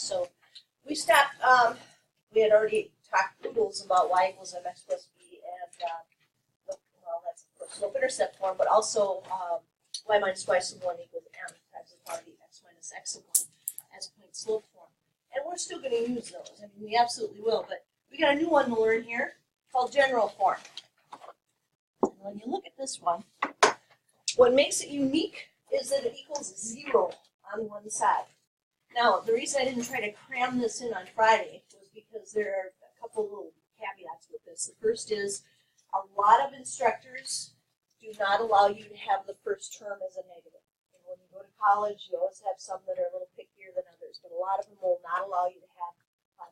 So we stopped, we had already talked oodles about y equals mx plus b, and well, that's of course slope-intercept form, but also y minus y sub 1 equals m times the quantity x minus x sub 1 as point slope form. And we're still going to use those. I mean, we absolutely will, but we got a new one to learn here called general form. And when you look at this one, what makes it unique is that it equals 0 on one side. Now, the reason I didn't try to cram this in on Friday was because there are a couple little caveats with this. The first is a lot of instructors do not allow you to have the first term as a negative. And when you go to college, you always have some that are a little pickier than others, but a lot of them will not allow you to have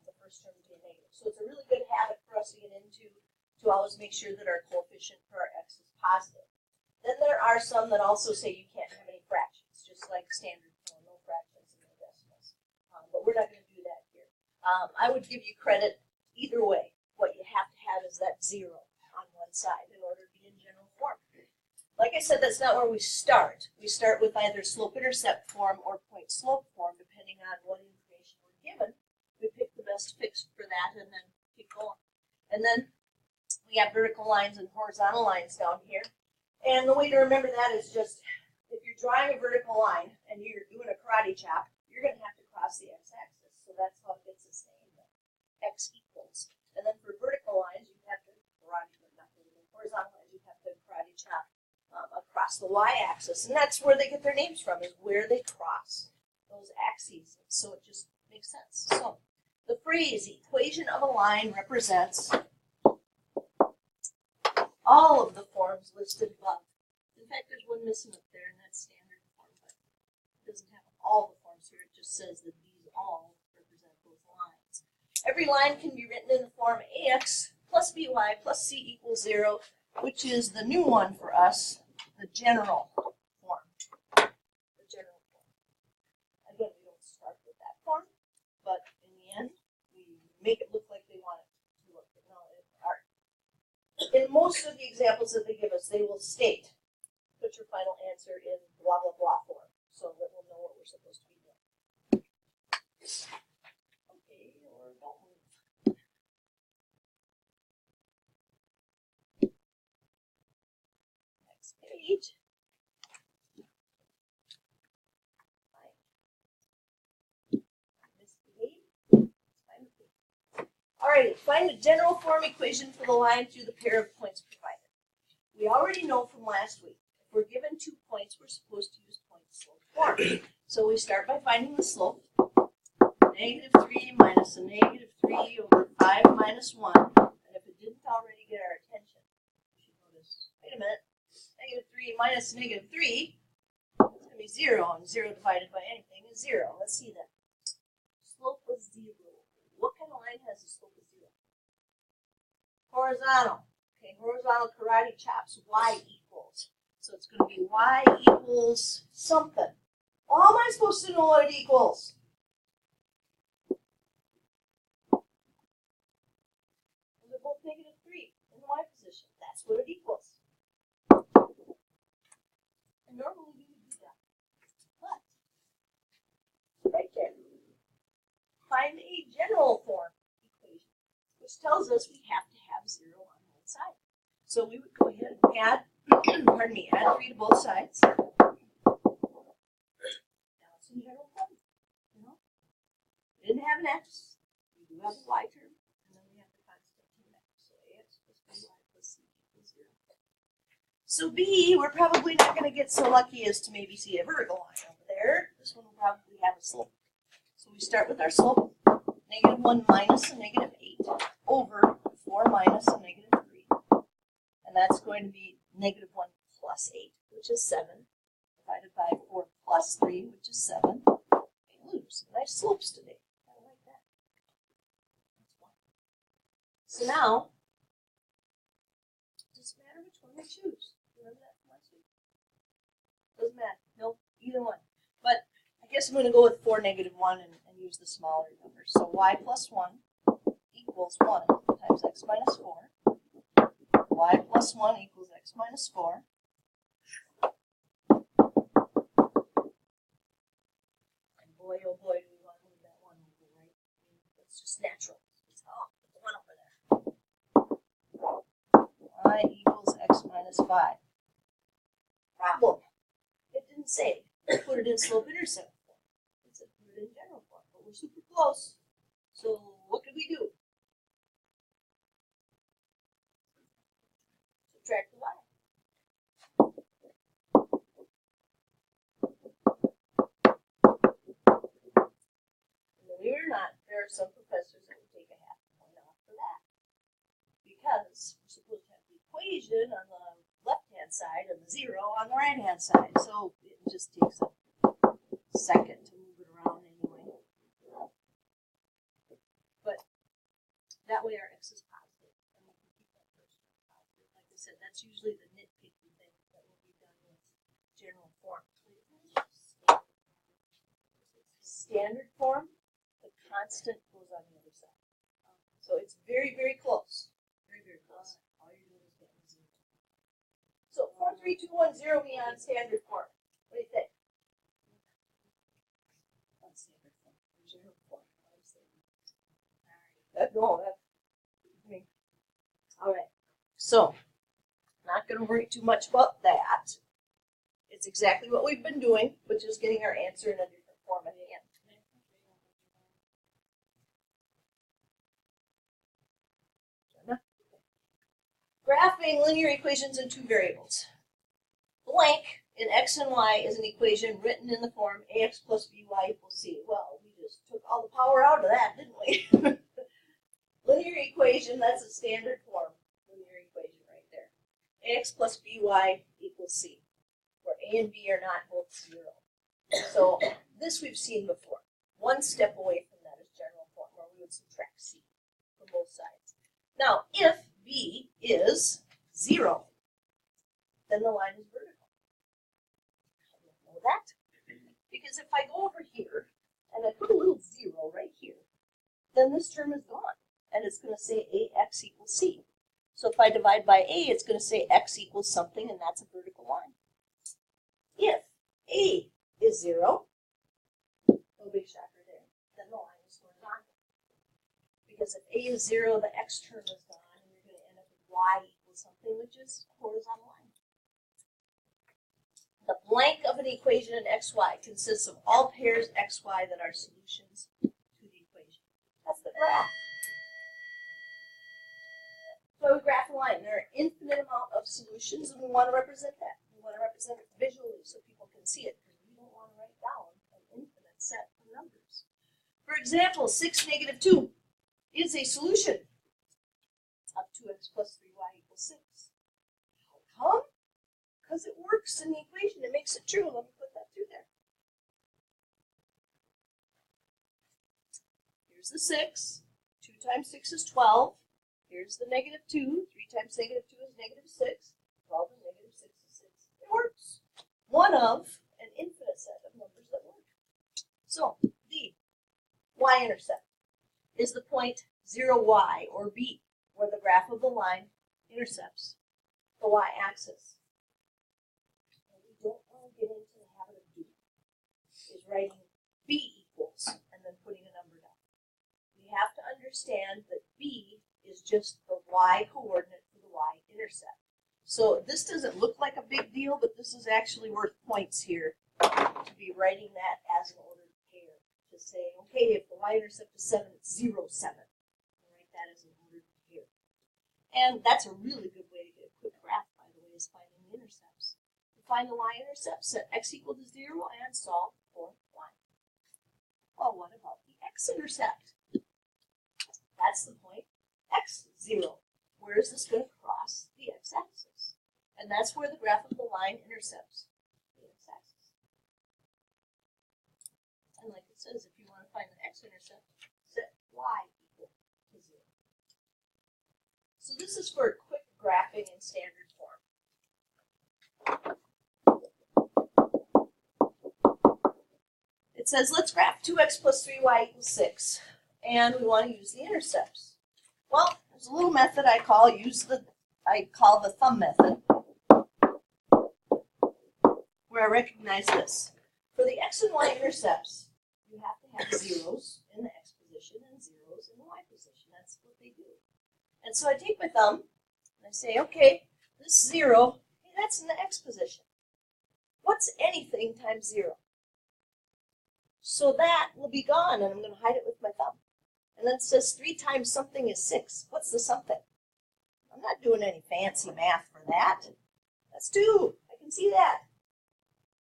the first term be a negative. So it's a really good habit for us to get into to always make sure that our coefficient for our x is positive. Then there are some that also say you can't have any fractions, just like standard form, no fractions and no decimals. But we're not going to do that here. I would give you credit either way. What you have to have is that 0 on one side in order to be in general form. Like I said, that's not where we start. We start with either slope-intercept form or point-slope form, depending on what information we're given. We pick the best fix for that and then keep going. And then we have vertical lines and horizontal lines down here. And the way to remember that is just, if you're drawing a vertical line and you're doing a karate chop, you're going to have to cross the x-axis. So that's how it gets its name, x equals. And then for vertical lines, you have to karate, but not really. Horizontal lines, you have to karate chop across the y-axis. And that's where they get their names from, is where they cross those axes. So it just makes sense. So the phrase equation of a line represents all of the forms listed above. In fact, there's one missing up there, and that's standard form, but it doesn't have all the forms here. It just says that these all represent those lines. Every line can be written in the form ax plus by plus c equals 0, which is the new one for us, the general form. The general form. Again, we don't start with that form, but in the end, we make it look like they want it to look. No, in most of the examples that they give us, they will state, put your final answer in blah, blah, blah form, so that we'll know what we're supposed to be doing. Okay, or don't move. Next page. Alrighty, find the general form equation for the line through the pair of points provided. We already know from last week, if we're given 2 points, we're supposed to use point-slope form. So we start by finding the slope. -3 minus a -3 over 5 minus 1. And if it didn't already get our attention, you should notice, wait a minute, -3 minus -3, it's going to be 0, and 0 divided by anything is 0. Let's see that. Slope was 0. What kind of line has a slope of 0? Horizontal. Okay, horizontal karate chops, y equals. So it's going to be y equals something. Well, how am I supposed to know what it equals? They're both -3 in the y position. That's what it equals. And normally we would do that. But, right there. Find a general form equation, which tells us we have to have 0 on one side. So we would go ahead and add, pardon me, add 3 to both sides. Now it's in general form. You know, we didn't have an x, we do have a y term, and then we have the constant x. So ax plus by plus c equals 0. So b, we're probably not going to get so lucky as to maybe see a vertical line over there. This one will probably have a slope. So we start with our slope, -1 minus a -8 over 4 minus a -3. And that's going to be -1 plus 8, which is 7, divided by 4 plus 3, which is 7. Ooh, some nice slopes today. I like that. That's 1. So now, it doesn't matter which one we choose. Remember that from last week? Doesn't matter. Nope, either one. But I guess I'm going to go with 4, -1 and use the smaller number. So y plus 1 equals 1 times x minus 4. Y plus 1 equals x minus 4. And boy, oh boy, do we want to move that 1 over It's just natural. It's, oh, put the 1 over there. Y equals x minus 5. Problem. It didn't say put it in slope-intercept form. It said put it in general form, but we're super close. So what could we do? Subtract the y. Believe it or not, there are some professors that will take a half point off for that. Because we're supposed to have the equation on the left-hand side and the 0 on the right-hand side. So it just takes a second to move it around anyway. But that way our x is positive, and we can keep that first term positive. Like I said, that's usually the nitpicky thing that will be done with general form. Standard form, the constant goes on the other side. So it's very, very close. Very, very close. All you're doing is getting 0. So 4, 3, 2, 1, 0 beyond standard form. What do you think? Not standard form. General form. No, that's me. All right. So, not going to worry too much about that. It's exactly what we've been doing, but just getting our answer in a different form at the end. Graphing linear equations in 2 variables. Blank in x and y is an equation written in the form ax plus by equals c. Well, we just took all the power out of that, didn't we? Linear equation, that's a standard form. Linear equation right there. Ax plus by equals c, where a and b are not both 0. So this we've seen before. One step away from that is general form, where we would subtract c from both sides. Now, if b is 0, then the line is vertical. How do I know that? Because if I go over here and I put a little 0 right here, then this term is gone, and it's going to say ax equals c. So if I divide by a, it's going to say x equals something, and that's a vertical line. If a is 0, no big shocker there, then the line is horizontal. Because if a is 0, the x term is gone, and you're going to end up with y equals something, which is a horizontal line. The blank of an equation in xy consists of all pairs xy that are solutions to the equation. That's the graph. So we graph a line. There are an infinite amount of solutions, and we want to represent that. We want to represent it visually so people can see it, because we don't want to write down an infinite set of numbers. For example, 6, negative 2 is a solution of 2x plus 3y equals 6. How come? Because it works in the equation. It makes it true. Let me put that through there. Here's the 6. 2 times 6 is 12. Here's the negative 2. 3 times negative 2 is negative 6. 12 and negative 6 is 6. It works. One of an infinite set of numbers that work. So, the y-intercept is the point 0y, or b, where the graph of the line intercepts the y-axis. What we don't want to get into the habit of doing is writing b equals and then putting a number down. We have to understand that b is just the y coordinate for the y-intercept. So this doesn't look like a big deal, but this is actually worth points here to be writing that as an ordered pair. To say, okay, if the y-intercept is 7, it's 0, 7. Write that as an ordered pair. And that's a really good way to get a quick graph, by the way, is finding the intercepts. To find the y-intercept, set x equal to 0 and solve for y. Well, what about the x-intercept? That's the point x, 0. Where is this going to cross the x-axis? And that's where the graph of the line intercepts the x-axis. And like it says, if you want to find the x-intercept, set y equal to 0. So this is for quick graphing in standard form. It says, let's graph 2x plus 3y equals 6. And we want to use the intercepts. Well, there's a little method I call the thumb method, where I recognize this. For the x and y intercepts, you have to have zeros in the x position and zeros in so I take my thumb and I say, okay, this 0, hey, that's in the x position. What's anything times 0? So that will be gone, and I'm going to hide it with my thumb. And then it says 3 times something is 6. What's the something? I'm not doing any fancy math for that. That's 2. I can see that.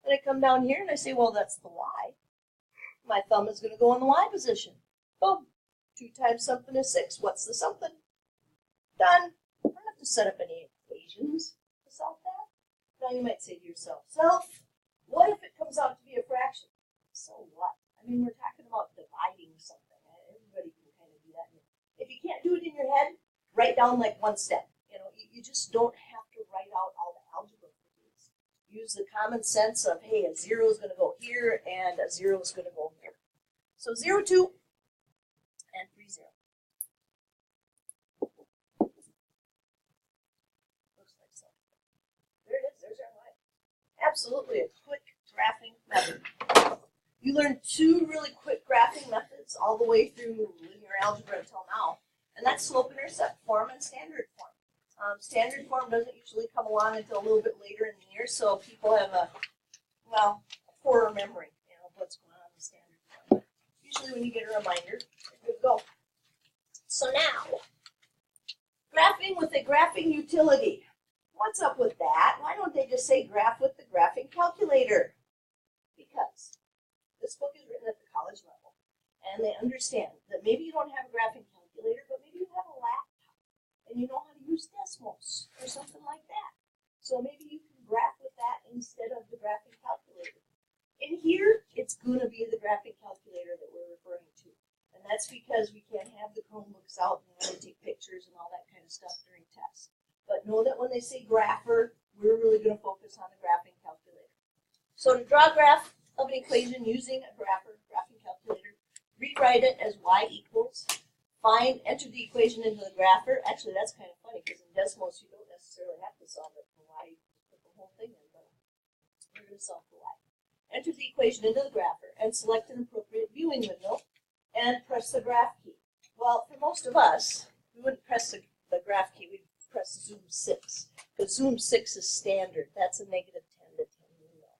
Then I come down here and I say, well, that's the y. My thumb is going to go in the y position. Boom. 2 times something is 6. What's the something? Done. I don't have to set up any equations to solve that. Now you might say to yourself, what if it comes out to be a fraction? So what? I mean, we're talking about dividing something. Everybody can kind of do that. If you can't do it in your head, write down like one step. You just don't have to write out all the algebra for these. Use the common sense of, hey, a 0 is going to go here and a 0 is going to go here. So 0, 2, and 3, 0. Looks like so. There it is. There's our line. Absolutely a quick graphing method. You learned 2 really quick graphing methods all the way through linear algebra until now, and that's slope-intercept form and standard form. Standard form doesn't usually come along until a little bit later in the year, so people have a poorer memory, of what's going on in standard form. But usually when you get a reminder, you're good to go. So now, graphing with a graphing utility. What's up with that? Why don't they just say graph with the graphing calculator? Because this book is written at the college level, and they understand that maybe you don't have a graphing calculator, but maybe you have a laptop, and you know how to use Desmos or something like that. So maybe you can graph with that instead of the graphing calculator. In here, it's going to be the graphing calculator that we're referring to, and that's because we can't have the Chromebooks out and really take pictures and all that kind of stuff during tests. But know that when they say grapher, we're really going to focus on the graphing calculator. So to draw a graph of an equation using a graphing calculator, rewrite it as y equals, enter the equation into the grapher. Actually, that's kind of funny because in Desmos you don't necessarily have to solve it for y. You just put the whole thing in, but we're going to solve for y. Enter the equation into the grapher and select an appropriate viewing window and press the graph key. Well, for most of us, we wouldn't press the graph key, we'd press zoom 6, because zoom 6 is standard. That's a negative 10 to 10 window.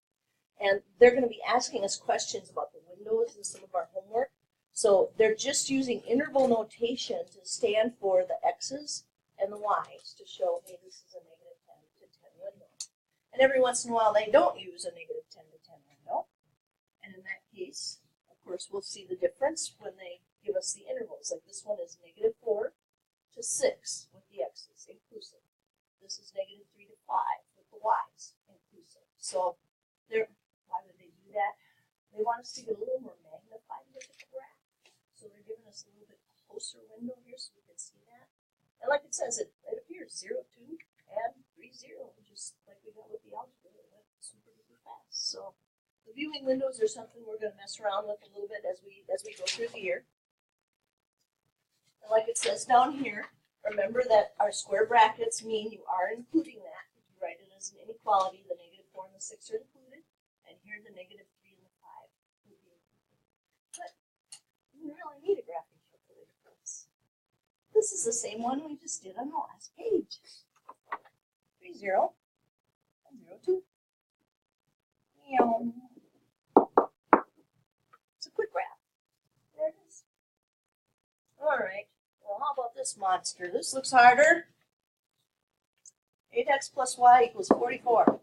And they're going to be asking us questions about the windows in some of our homework. So they're just using interval notation to stand for the x's and the y's to show, hey, this is a negative 10 to 10 window. And every once in a while, they don't use a negative 10 to 10 window. And in that case, of course, we'll see the difference when they give us the intervals. Like this one is negative 4 to 6 with the x's inclusive. This is negative 3 to 5 with the y's inclusive. So why would they do that? They want us to get a little more magnified look at the graph. So they're giving us a little bit closer window here so we can see that. And like it says, it appears 0, 2, and 3, 0, just like we got with the algebra. It went super duper fast. So the viewing windows are something we're going to mess around with a little bit as we go through the year. And like it says down here, remember that our square brackets mean you are including that. If you write it as an inequality, the negative 4 and the 6 are included, and here the negative 3 and the 5 will be included. But you don't really need a graphing calculator for this. This is the same one we just did on the last page. 3, 0, and 0, 2. It's a quick graph. There it is. All right. Well, how about this monster? This looks harder. 8x plus y equals 44.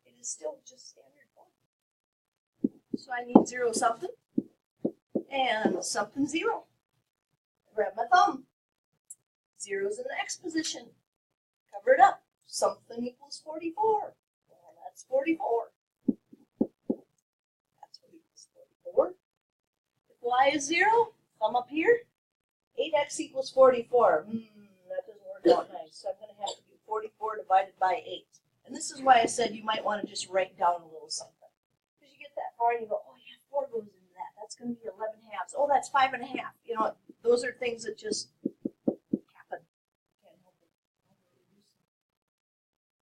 It is still just standard form. So I need 0 something and something 0. Grab my thumb. 0's in the x position. Cover it up. Something equals 44. Well, that's 44. That's what equals 44. If y is 0, thumb up here. 8x equals 44. That doesn't work out nice. So I'm going to have to do 44 divided by 8. And this is why I said you might want to just write down a little something. Because you get that far and you go, oh yeah, 4 goes into that. That's going to be 11 halves. Oh, that's 5 1/2. You know, those are things that just happen. Can't help it.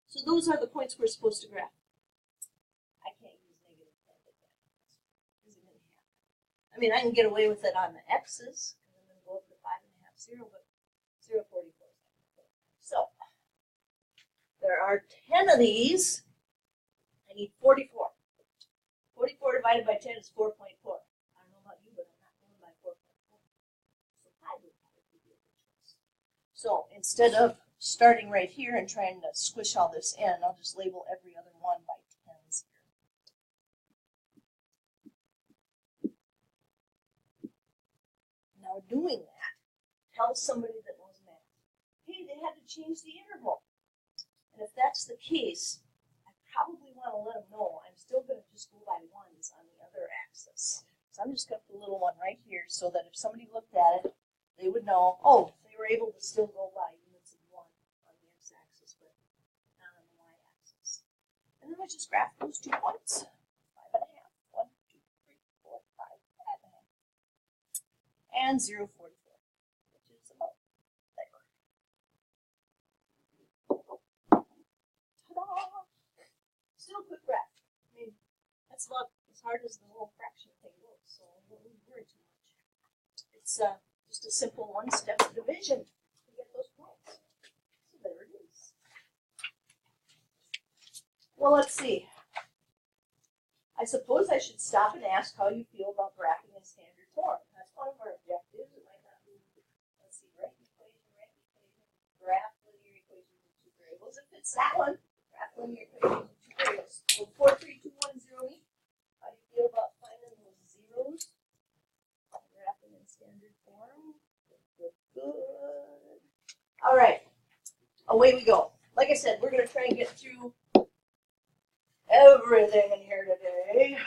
So those are the points we're supposed to graph. I can't use negative 10 to 10. Isn't going to happen. I mean, I can get away with it on the x's, because I'm going to go up to 5.5, 0, but 0.44. So, there are 10 of these. I need 44. 44 divided by 10 is 4.4. I don't know about you, but I'm not going by 4.4. So 5 would probably be a good choice. So instead of starting right here and trying to squish all this in, I'll just label every other one by 10s here. Now doing that, tell somebody that knows math, hey, they had to change the interval. And if that's the case, I probably want to let them know I'm still going to just go by 1s on the other axis. So I'm just going to put a little one right here so that if somebody looked at it, they would know, oh, they were able to still go by units of 1 on the x-axis, but not on the y-axis. And then I just graph those 2 points. 5.5, 1, 2, 3, 4, 5, 5.5. And 0.44, which is about there. Ta-da! Still a quick graph. I mean, that's about as hard as the whole fraction thing goes, so I don't need to worry too much. It's just a simple one-step division to get those points. So there it is. Well, let's see. I suppose I should stop and ask how you feel about graphing in standard form. That's one of our objectives. It might not be, let's see, right equation, graph linear equations in 2 variables. If it's that one, graph linear equations in 2 variables. Will 4, 3, 2, 1, 0 meet? How do you feel about finding those zeros? Graphing in standard form. Good, good. All right. Away we go. Like I said, we're going to try and get through everything in here today.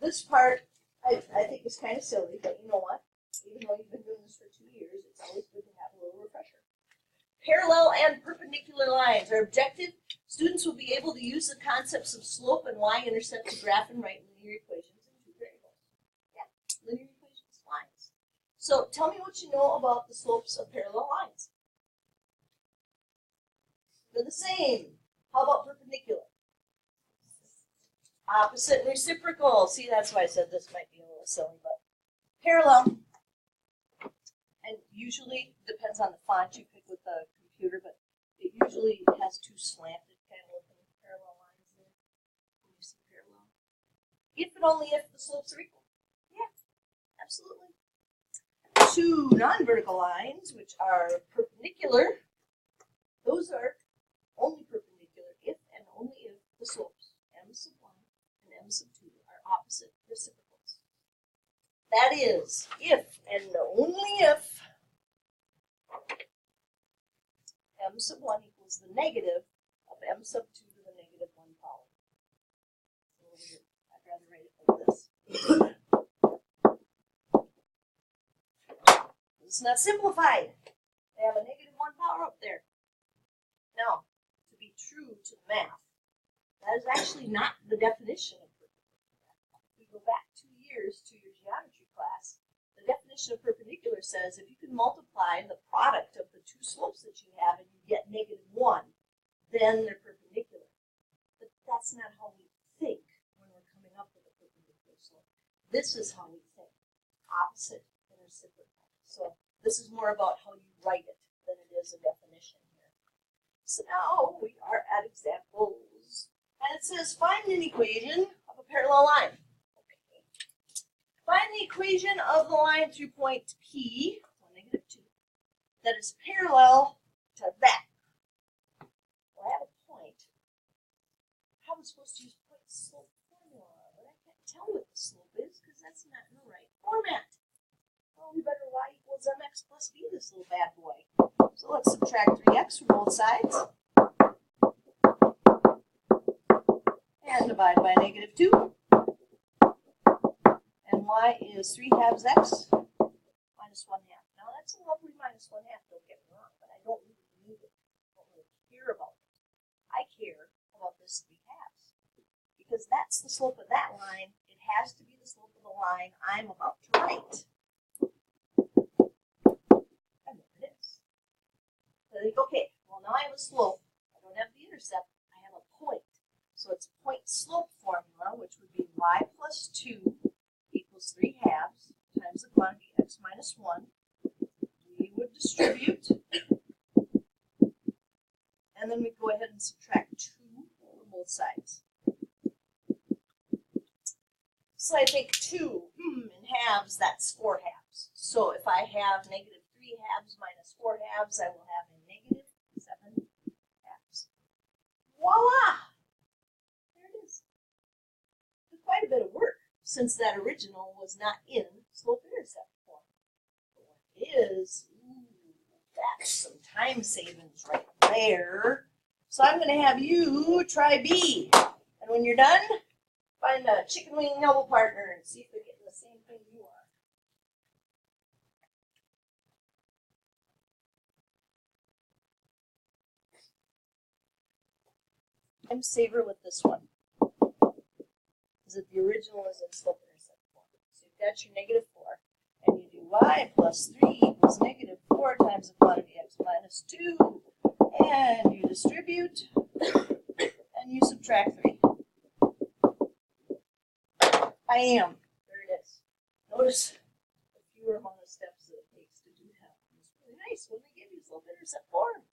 This part, I think is kind of silly, but you know what? Even though you've been doing this for 2 years, it's always good to have a little refresher. Parallel and perpendicular lines are objective. Students will be able to use the concepts of slope and y-intercept to graph and write linear equations in 2 variables. Yeah, linear equations, lines. So tell me what you know about the slopes of parallel lines. They're the same. How about perpendicular? Opposite and reciprocal. See, that's why I said this might be a little silly, but parallel. And usually depends on the font you pick with the computer, but it usually has 2 slanted kind of looking parallel lines there. When you see parallel. If and only if the slopes are equal. Yeah, absolutely. 2 non-vertical lines, which are perpendicular, those are only perpendicular if and only if the slopes m sub 1 and m sub 2 are opposite reciprocals. That is, if and only if m sub 1 equals the negative of m sub 2 to the negative 1 power. I'd rather write it like this. It's not simplified. They have a negative 1 power up there. Now, to be true to the math, that is actually not the definition of perpendicular. If we go back 2 years to your geometry class, the definition of perpendicular says if you can multiply the product of the 2 slopes that you have and you get negative 1, then they're perpendicular. But that's not how we think when we're coming up with a perpendicular slope. This is how we think, opposite and reciprocal. So this is more about how you write it than it is a definition here. So now we are at examples. And it says find an equation of a parallel line. Okay. Find the equation of the line through point P, 1, -2, that is parallel to that. Well, I have a point. How am I supposed to use point slope formula? But I can't tell what the slope is because that's not in the right format. Well, we better y equals mx plus b, this little bad boy. So let's subtract 3x from both sides. And divide by -2. And y is 3/2 x minus 1/2. Now that's a lovely minus 1/2, don't get me wrong, but I don't really need it. I don't really care about it. I care about this 3/2. Because that's the slope of that line. It has to be the slope of the line I'm about to write. And there it is. So I think, okay, well now I have a slope. I don't have the intercept. I have a point. So it's point slope formula, which would be y plus 2 equals 3/2 distribute. And then we go ahead and subtract 2 from both sides. So I think 2 in halves, that's 4 halves. So if I have negative 3 halves minus 4 halves, I will have a negative 7 halves. Voila! There it is. Quite a bit of work, since that original was not in slope-intercept form. But what it is, that's some time savings right there. So I'm going to have you try B. And when you're done, find a chicken wing elbow partner and see if they're getting the same thing you are. Time saver with this one is that the original is in slope-intercept form. So you've got your negative 4, and you do y plus 3 equals negative 4 times the quantity x minus 2, and you distribute, and you subtract 3. I am. There it is. Notice the fewer amount of steps that it takes to do that. It's really nice when they give you slope-intercept form.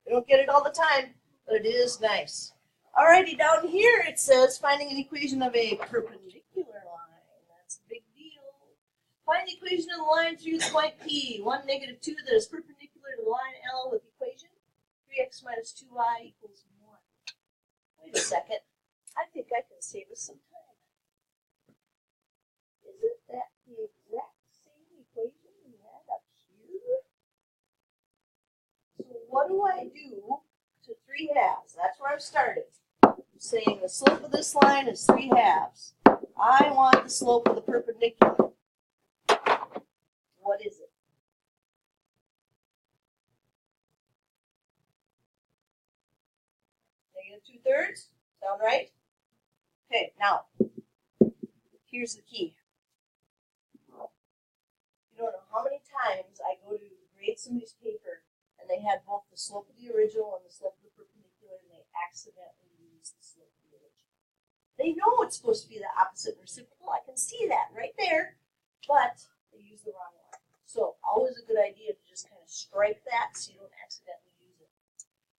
You don't get it all the time, but it is nice. Alrighty, down here it says finding an equation of a perpendicular line. That's a big deal. Find the equation of the line through the point P. 1, negative 2 that is perpendicular to the line L with equation 3x minus 2y equals 1. Wait a second. I think I can save us some time. Isn't that the exact same equation we had up here? So what do I do to 3 halves? That's where I'm starting. Saying the slope of this line is 3 halves. I want the slope of the perpendicular. What is it? Negative 2/3? Sound right? Okay, now, here's the key. You don't know how many times I go to grade somebody's paper and they had both the slope of the original and the slope of the perpendicular and they accidentally use the slope of the original. They know it's supposed to be the opposite and reciprocal. I can see that right there, but they use the wrong one. So always a good idea to just kind of strike that so you don't accidentally use it.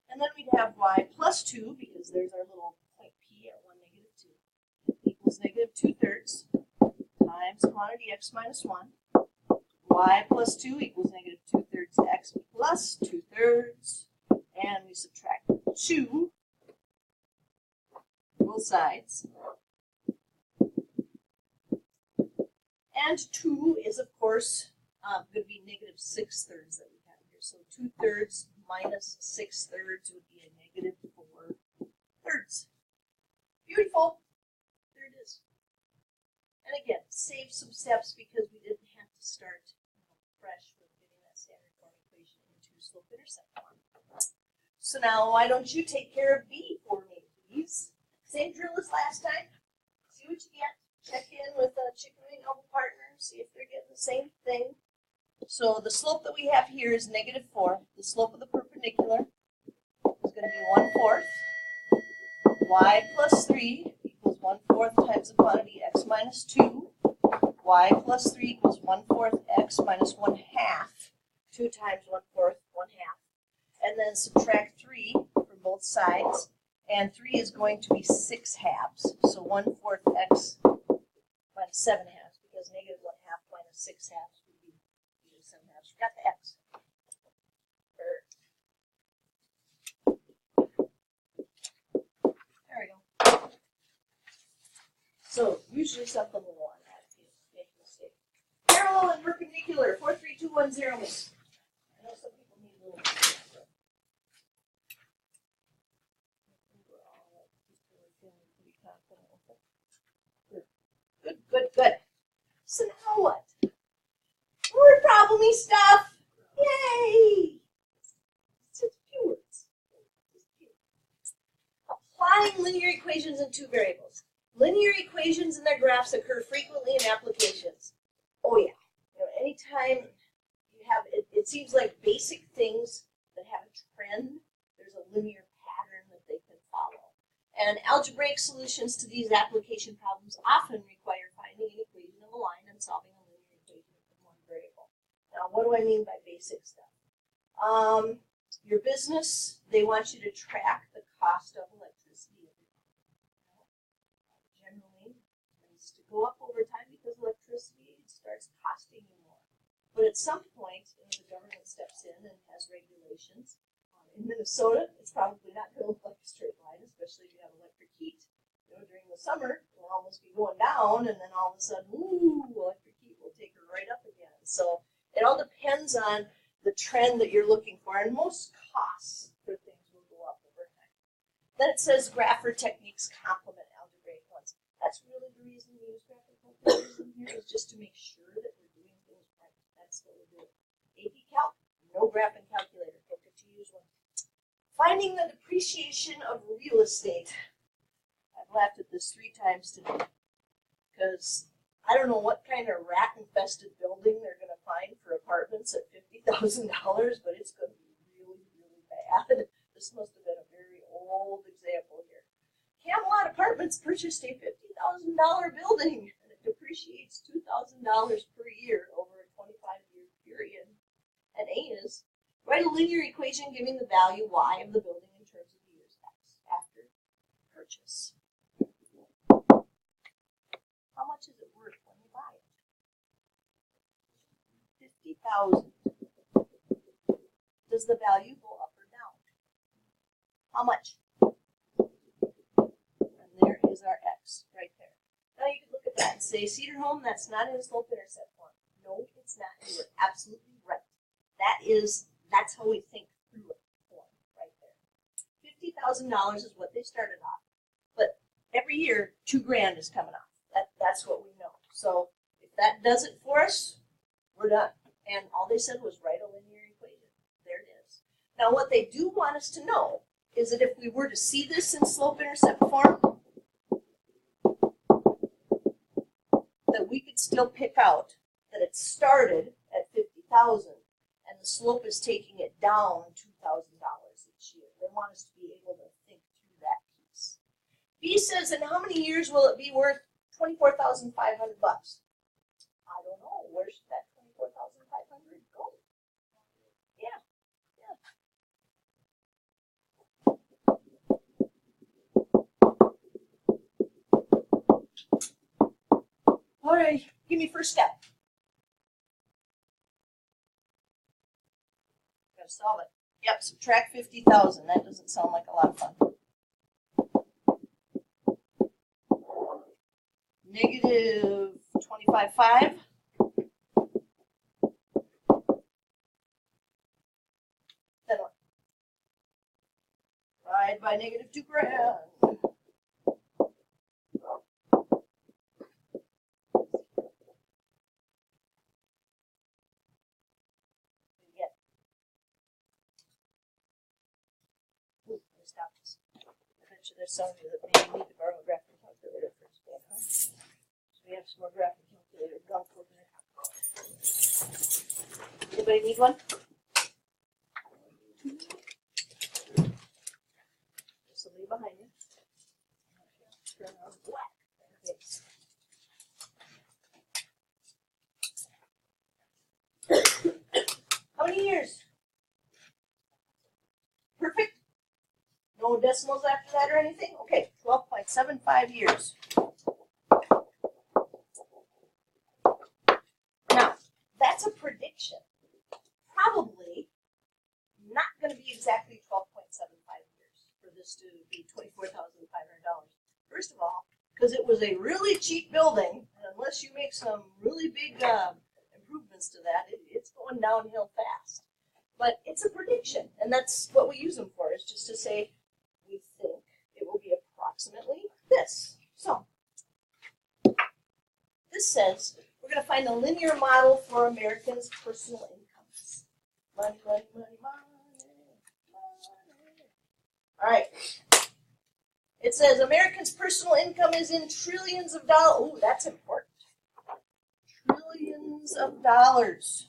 And then we'd have y plus 2, because there's our little point P at 1, negative 2, equals negative 2/3 times quantity x minus 1. Y plus 2 equals negative 2/3 x plus 2/3. And we subtract 2 both sides. And 2 is, of course, going to be negative 6/3 that we have here. So 2/3 minus 6/3 would be a negative 4/3. Beautiful. There it is. And again, save some steps because we didn't have to start fresh with getting that standard form equation into slope-intercept form. So now, why don't you take care of B for me, please? Same drill as last time. See what you get. Check in with a chicken wing elbow partner. See if they're getting the same thing. So the slope that we have here is negative 4. The slope of the perpendicular is going to be 1/4. Y plus 3 equals 1/4 times the quantity x minus 2. Y plus 3 equals 1/4 x minus 1/2. 2 times 1/4, 1/2. And then subtract 3 from both sides. And 3 is going to be 6 halves. So 1/4 x minus 7 halves, because negative 1/2 minus 6 halves would be negative 7 halves. Forgot the x. There we go. So usually something will on that if you make a mistake. Parallel and perpendicular, 4, 3, 2, 1, 0. I know some people need a little bit. Good. So now what? Word problem-y stuff. Yay! It's just few words. Applying linear equations in 2 variables. Linear equations and their graphs occur frequently in applications. Oh yeah. Anytime you have, it seems like basic things that have a trend, there's a linear pattern that they can follow. And algebraic solutions to these application problems often require finding an equation of a line and solving a linear equation from one variable. Now, what do I mean by basic stuff? Your business, they want you to track the cost of electricity. Generally, it tends to go up over time because electricity starts costing you more. But at some point, the government steps in and has regulations. In Minnesota, it's probably not going to look like a straight line, especially if you have electric heat. During the summer, it'll almost be going down, and then all of a sudden, ooh, electric heat will take her right up again. So it all depends on the trend that you're looking for, and most costs for things will go up over time. Then it says grapher techniques complement algebraic ones. That's really the reason we use grapher calculators in here, is just to make sure that we're doing things right. That's what we're doing. AP Calc, no graphing calculator. Don't get to use one. Finding the depreciation of real estate. I've laughed at this 3 times today because I don't know what kind of rat-infested building they're going to find for apartments at $50,000, but it's going to be really, really bad. This must have been a very old example here. Camelot Apartments purchased a $50,000 building, and it depreciates $2,000 per year over a 25-year period. And A is, write a linear equation giving the value y of the building in terms of the years x after purchase. How much is it worth when you buy it? $50,000. Does the value go up or down? How much? And there is our x right there. Now you can look at that and say, Cedar Home, that's not in slope-intercept form. No, it's not. You are absolutely right. That's how we think through it form right there. $50,000 is what they started off. But every year, $2,000 is coming off. That's what we know. So if that does it for us, we're done. And all they said was write a linear equation. There it is. Now what they do want us to know is that if we were to see this in slope-intercept form, that we could still pick out that it started at 50,000 and the slope is taking it down $2,000 each year. They want us to be able to think through that piece. B says, in how many years will it be worth $24,500? I don't know. Where should that $24,500 go? Yeah. All right. Give me first step. Gotta solve it. Yep. Subtract 50,000. That doesn't sound like a lot of fun. Negative 25.5. Then what? Divide by negative $2,000. Stop this. I bet you there's some of you that maybe need to borrow a graphing calculator first. Huh? So we have some more graphing calculator gunk over there. Anybody need one? Somebody behind you. Turn around. Whack. How many years? Perfect. No decimals after that or anything? Okay, 12.75 years. Now, that's a prediction. Probably not going to be exactly 12.75 years for this to be $24,500. First of all, because it was a really cheap building, and unless you make some really big improvements to that, it's going downhill fast. But it's a prediction, and that's what we use them for, is just to say, we think it will be approximately this. So, this says we're going to find a linear model for Americans' personal incomes. Money, money, money, money, money. All right. It says Americans' personal income is in trillions of dollars. Ooh, that's important. Trillions of dollars.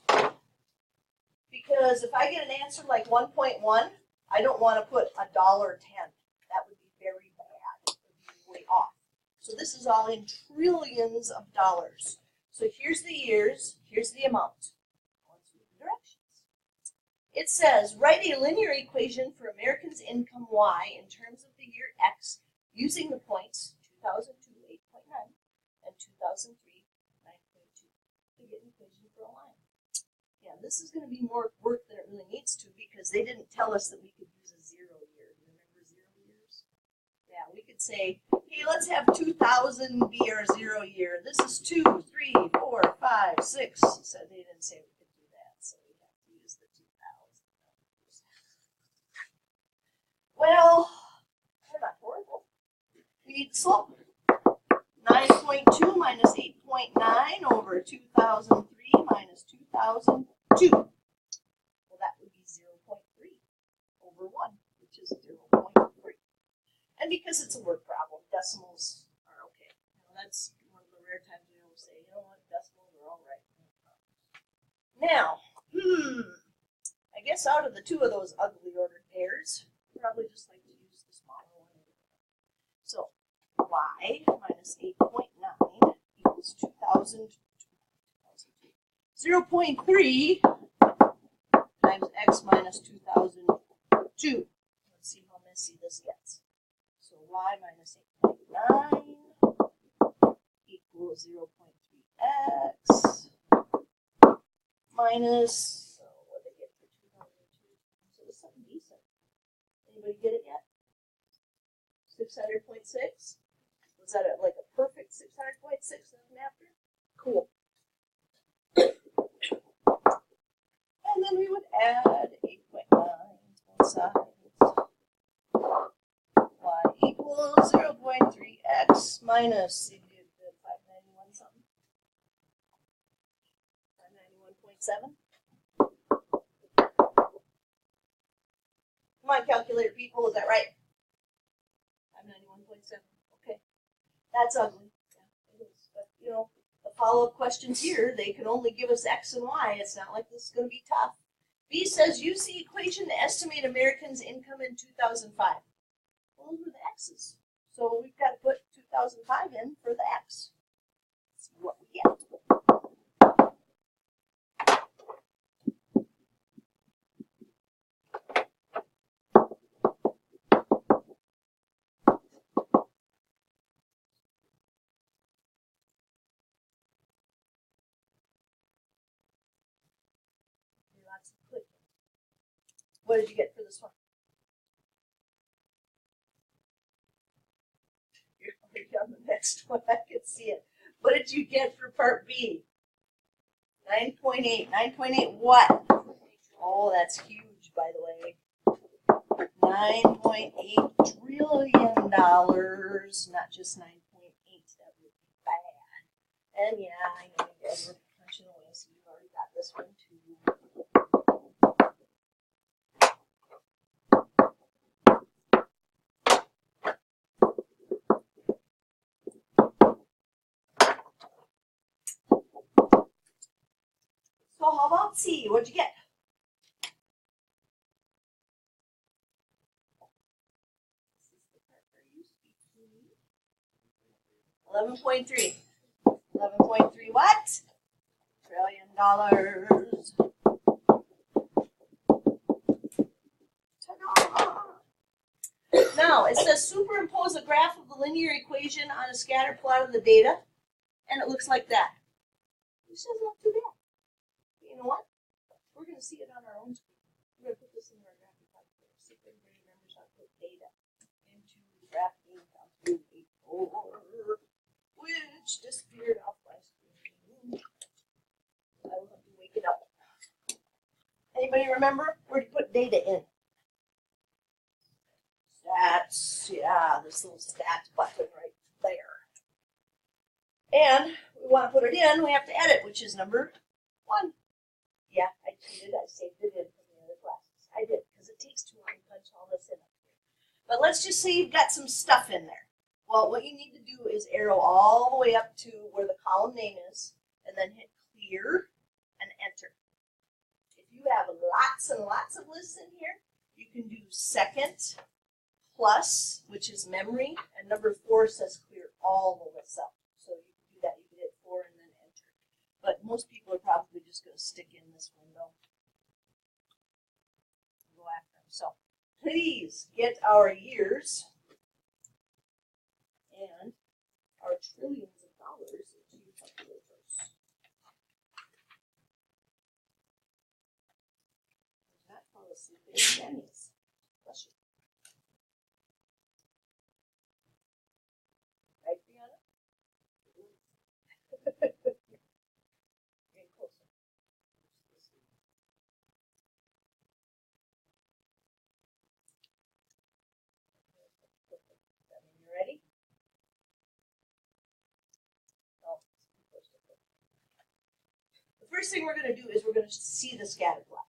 Because if I get an answer like 1.1, I don't want to put $1.10. That would be very bad. It would be way off. So this is all in trillions of dollars. So here's the years, here's the amount. Let's read the directions. It says, write a linear equation for Americans' income Y in terms of the year X using the points 2002, 8.9, and 2003, 9.2 to get an equation for a line. Yeah, this is going to be more work than it really needs to because they didn't tell us that we could use a 0 year. Do you remember 0 years? Yeah, we could say, hey, let's have 2000 be our 0 year. This is 2, 3, 4, 5, 6. So they didn't say we could do that, so we have to use the 2000. Well, they're not horrible. We need the slope. 9.2 minus 8.9 over 2003 minus 2002. Well, that would be 0.3 over 1, which is 0.3. And because it's a word problem, decimals are okay. You know, that's one of the rare times we always say, you know what, decimals are all right. Now, I guess out of the two of those ugly ordered pairs, probably just like to use the smaller one. So, y minus 8.9 equals 2000. 0.3 times x minus 2002. Let's see how messy this gets. So y minus 8.9 equals 0.3x minus, so what did I get for 2002? So it's something decent. Anybody get it yet? 600.6? Was that like a perfect 600.6 after? Cool. And then we would add 8.9 to both sides. Y equals 0.3x minus 591 something. 591.7. Come on, calculator people, is that right? 591.7. Okay. That's ugly. Yeah, it is. But, you know, the follow-up questions here, they can only give us x and y. It's not like this is going to be tough. B says, use the equation to estimate Americans' income in 2005. Well, those were the x's. So we've got to put 2005 in for the x. Let's see what we get. What did you get for this one? You're already on the next one. I can see it. What did you get for part B? 9.8. 9.8 what? Oh, that's huge, by the way. $9.8 trillion. Not just 9.8. That would be bad. And yeah, I know you guys were punching away, so you've already got this one too. So how about C? What'd you get? $11.3. 11.3 what? $1 trillion. Ta-da! Now, it says superimpose a graph of the linear equation on a scatter plot of the data, and it looks like that. This is not too bad. You know what? We're going to see it on our own screen. We're going to put this in our graphic calculator. See if everybody remembers how to put data into the graphic calculator, which disappeared off my screen. I will have to wake it up. Anybody remember where to put data in? Stats, yeah, this little stats button right there. And we want to put it in, we have to edit, which is number 1. Yeah, I cheated. I saved it in from the other classes. I did, because it takes too long to punch all this in up here. But let's just say you've got some stuff in there. Well, what you need to do is arrow all the way up to where the column name is, and then hit clear and enter. If you have lots and lots of lists in here, you can do second plus, which is memory, and number 4 says clear all the lists up. So you can do that. You can hit 4 and then enter. But most people are probably just going to stick in this window. please get our years and our trillions of dollars into your calculators. That fall asleep in jammies. Bless you. Right, Brianna? Getting closer. You ready? No. The first thing we're going to do is we're going to see the scatter plot.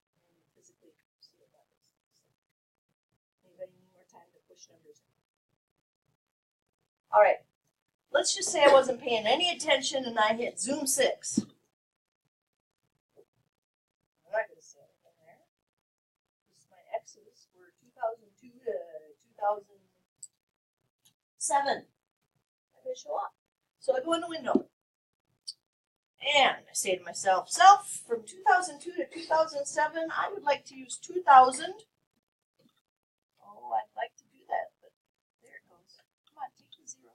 Physically see what that is. Anybody need more time to push numbers in? All right. Let's just say I wasn't paying any attention and I hit zoom 6. I'm not going to say anything there. This is my X's for 2002 to 2007. Not going to show up. So I go in the window. And I say to myself, self, from 2002 to 2007, I would like to use 2000. Oh, I'd like to do that, but there it goes. Come on, take the 0.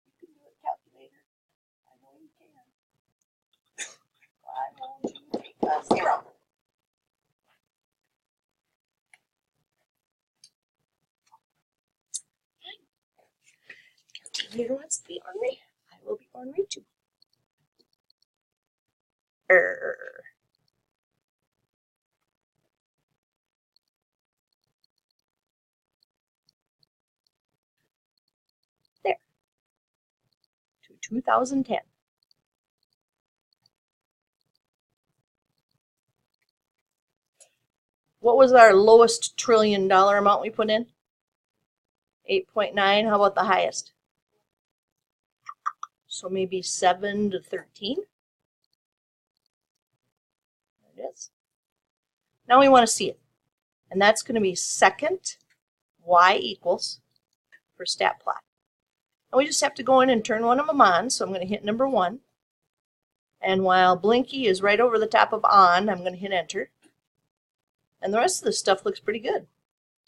You can do it, calculator. I know you can. Why won't you take the 0? Calculator wants to be ornery. I will be ornery too. There. To 2010. What was our lowest $1 trillion amount we put in? 8.9. How about the highest? So maybe 7 to 13. There it is. Now we want to see it. And that's going to be second y equals for stat plot. And we just have to go in and turn one of them on. So I'm going to hit number 1. And while Blinky is right over the top of on, I'm going to hit enter. And the rest of the stuff looks pretty good.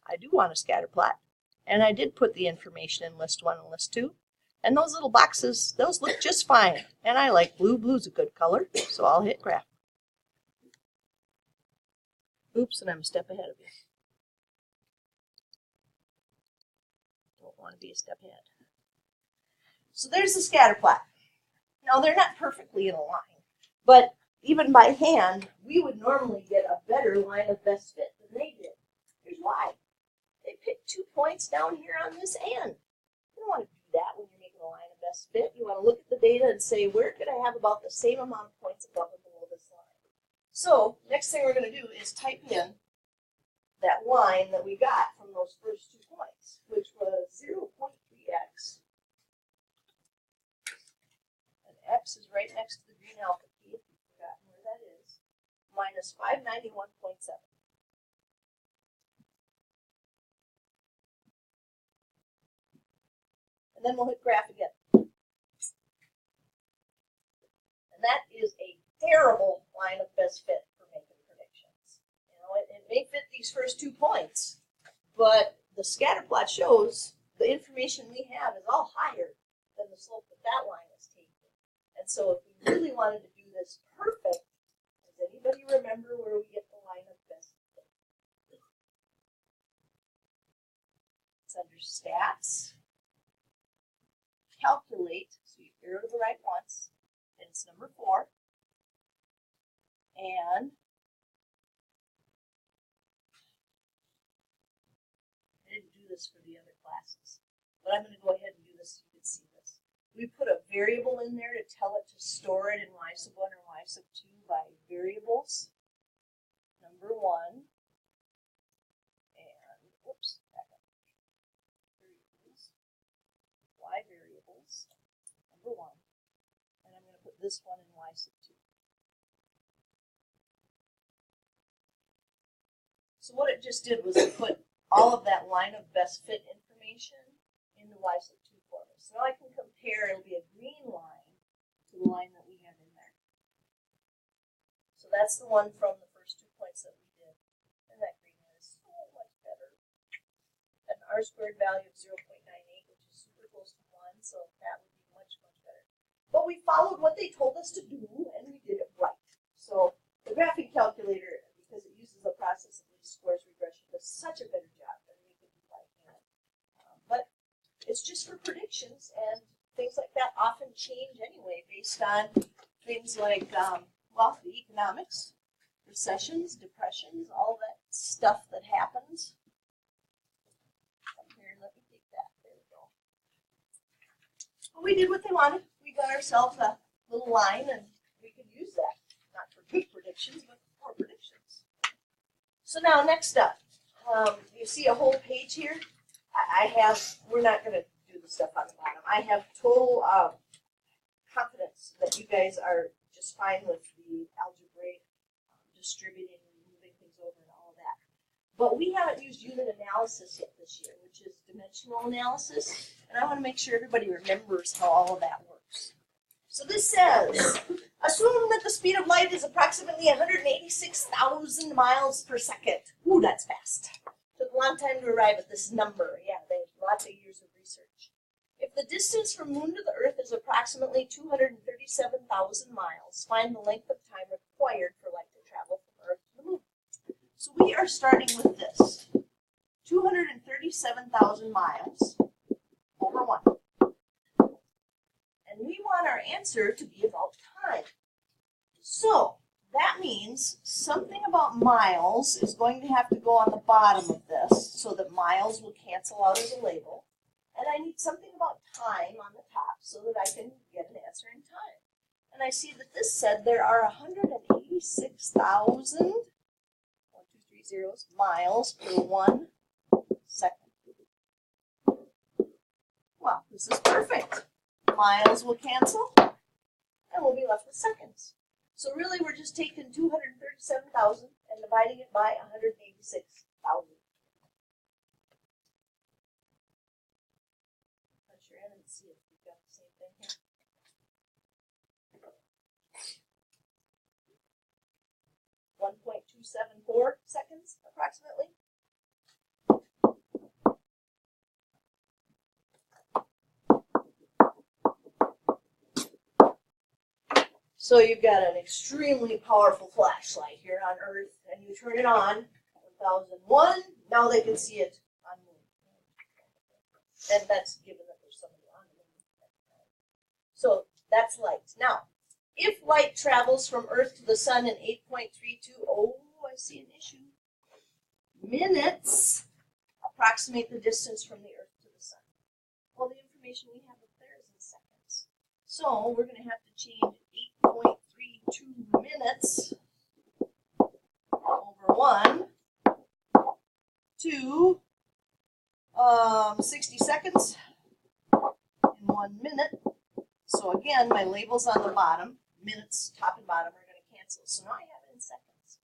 I do want a scatter plot. And I did put the information in list 1 and list 2. And those little boxes, those look just fine. And I like blue. Blue's a good color. So I'll hit graph. Oops, and I'm a step ahead of you. Don't want to be a step ahead. So there's the scatter plot. Now they're not perfectly in a line, but even by hand, we would normally get a better line of best fit than they did. Here's why. They picked 2 points down here on this and. You don't want to do that when you're making a line of best fit. You want to look at the data and say, where could I have about the same amount of points above and below this line? So next thing we're going to do is type in that line that we got from those first 2 points, which was 0.3x. And x is right next to the green alpha key, if you've forgotten where that is, minus 591.7. And then we'll hit graph again. And that is a terrible line of best fit for making predictions. You know, it may fit these first 2 points, but the scatter plot shows the information we have is all higher than the slope that that line is taking. And so if we really wanted to do this perfect, does anybody remember where we get the line of best fit? It's under stats. Calculate, so you arrow to the right once, and it's number 4. And I didn't do this for the other classes, but I'm going to go ahead and do this so you can see this. We put a variable in there to tell it to store it in y sub 1 or y sub 2 by variables. Number 1. And, whoops, back up. Variables. Y variables. Number 1. And I'm going to put this one in y sub 2. So what it just did was it put all of that line of best fit information into y sub 2 for me. So now I can compare, it'll be a green line to the line that we have in there. So that's the one from the first 2 points that we did. And that green one is so much better. R squared value of 0.98, which is super close to 1, so that would be much, much better. But we followed what they told us to do, and we did it right. So the graphing calculator, because it uses a process of least squares regression, does such a better job than we could do by hand. But it's just for predictions, and things like that often change anyway based on things like, well, the economics, recessions, depressions, all that stuff that happens. Come here, let me take that. There we go. But we did what they wanted. We got ourselves a little line, and we could use that. Not for good predictions, but for predictions. So now, next up, you see a whole page here? We're not going to do the stuff on the bottom. I have total confidence that you guys are just fine with the algebraic distributing, moving things over, and all of that. But we haven't used unit analysis yet this year, which is dimensional analysis, and I want to make sure everybody remembers how all of that works. So this says, assume that the speed of light is approximately 186,000 miles per second. Ooh, that's fast. Took a long time to arrive at this number. Yeah, they have lots of years of research. If the distance from Moon to the Earth is approximately 237,000 miles, find the length of time required for light to travel from Earth to the Moon. So we are starting with this. 237,000 miles over 1. And we want our answer to be about time. So that means something about miles is going to have to go on the bottom of this so that miles will cancel out as a label. And I need something about time on the top so that I can get an answer in time. And I see that this said there are 186,000, 1, 2, 3 zeros, miles per 1 second. Well, this is perfect. Miles will cancel, and we'll be left with seconds. So really, we're just taking 237,000 and dividing it by 186,000. Punch your in and see if we've got the same thing here. 1.274 seconds, approximately. So you've got an extremely powerful flashlight here on Earth, and you turn it on, 1001, now they can see it on Moon. And that's given that there's somebody on the Moon. So that's light. Now, if light travels from Earth to the Sun in 8.32, oh, I see an issue. Minutes approximate the distance from the Earth to the Sun. Well, the information we have up there is in seconds. So we're going to have to change 8.32 minutes over 1 to 60 seconds in 1 minute. So again, my labels on the bottom, minutes, top and bottom, are going to cancel. So now I have it in seconds.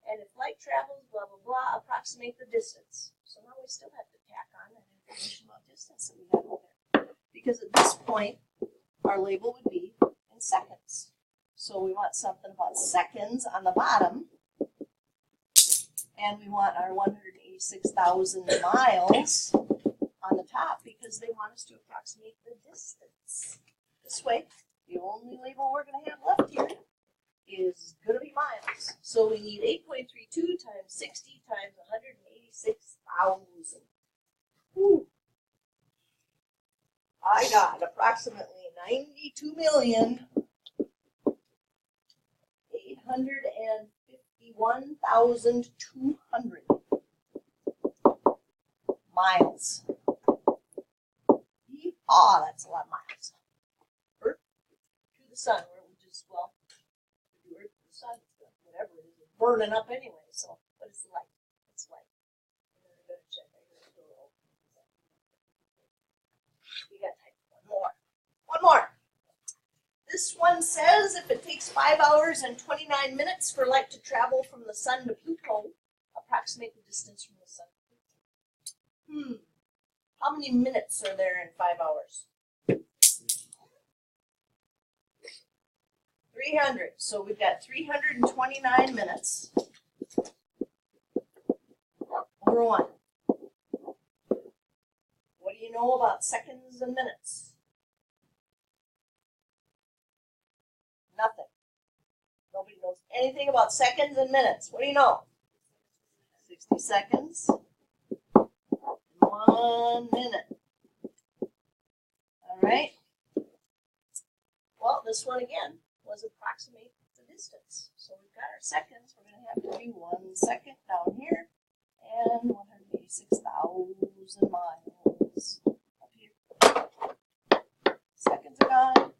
And if light travels, blah, blah, blah, approximate the distance. So now we still have to tack on that information about distance that we have over there. Because at this point, our label would be in seconds. So we want something about seconds on the bottom. And we want our 186,000 miles on the top because they want us to approximate the distance. This way, the only label we're going to have left here is going to be miles. So we need 8.32 times 60 times 186,000. Whew. I got approximately 92,851,200 miles. Ah, that's a lot of miles. Earth to the Sun, which is, well, the Earth to the Sun, whatever it is, it's burning up anyway. So, but it's light. It's light. And then I'm going to check. We got time for one more. One more. This one says if it takes 5 hours and 29 minutes for light to travel from the Sun to Pluto, approximate the distance from the Sun to Pluto. How many minutes are there in 5 hours? 300. So we've got 329 minutes over 1. know about seconds and minutes? Nothing. Nobody knows anything about seconds and minutes. What do you know? 60 seconds. 1 minute. All right. Well, this one again was approximate the distance. So we've got our seconds. We're going to have to do 1 second down here and 186,000 miles up here. Seconds are gone.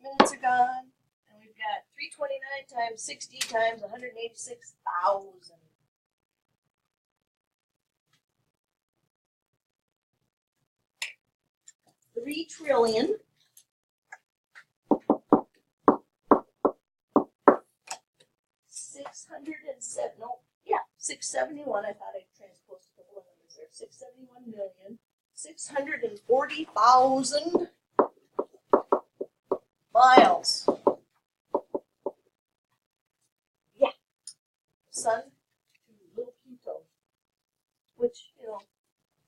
Minutes are gone. And we've got 329 times 60 times 186,000. 3 trillion 671. I thought I transposed a couple of numbers there. 671,640,000 miles. Yeah, Sun to little Pluto, which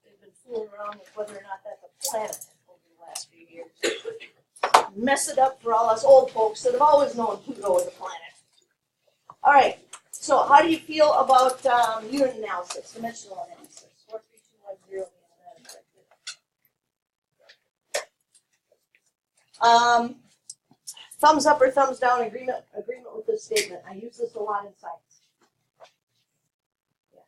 they've been fooling around with whether or not that's a planet over the last few years. Mess it up for all us old folks that have always known Pluto is a planet. All right, so how do you feel about unit analysis, dimensional analysis? 43210. Thumbs up or thumbs down, agreement with this statement. I use this a lot in science. Yeah.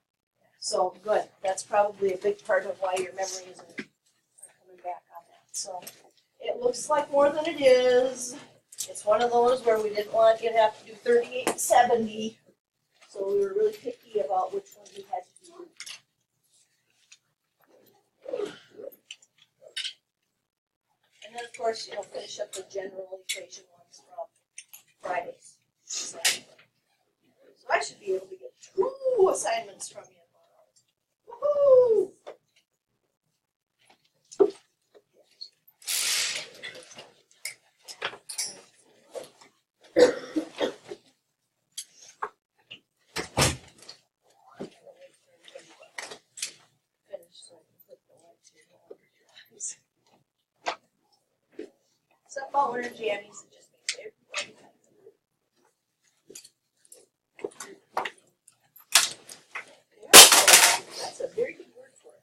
So good. That's probably a big part of why your memories are coming back on that. So it looks like more than it is. It's one of those where we didn't want you to have to do 38 and 70. So we were really picky about which ones we had to do. And then, of course, finish up the general equation ones from Fridays. So I should be able to get 2 assignments from you tomorrow. Woohoo! Something about wearing jammies that just makes everybody happy. That's a very good word for it.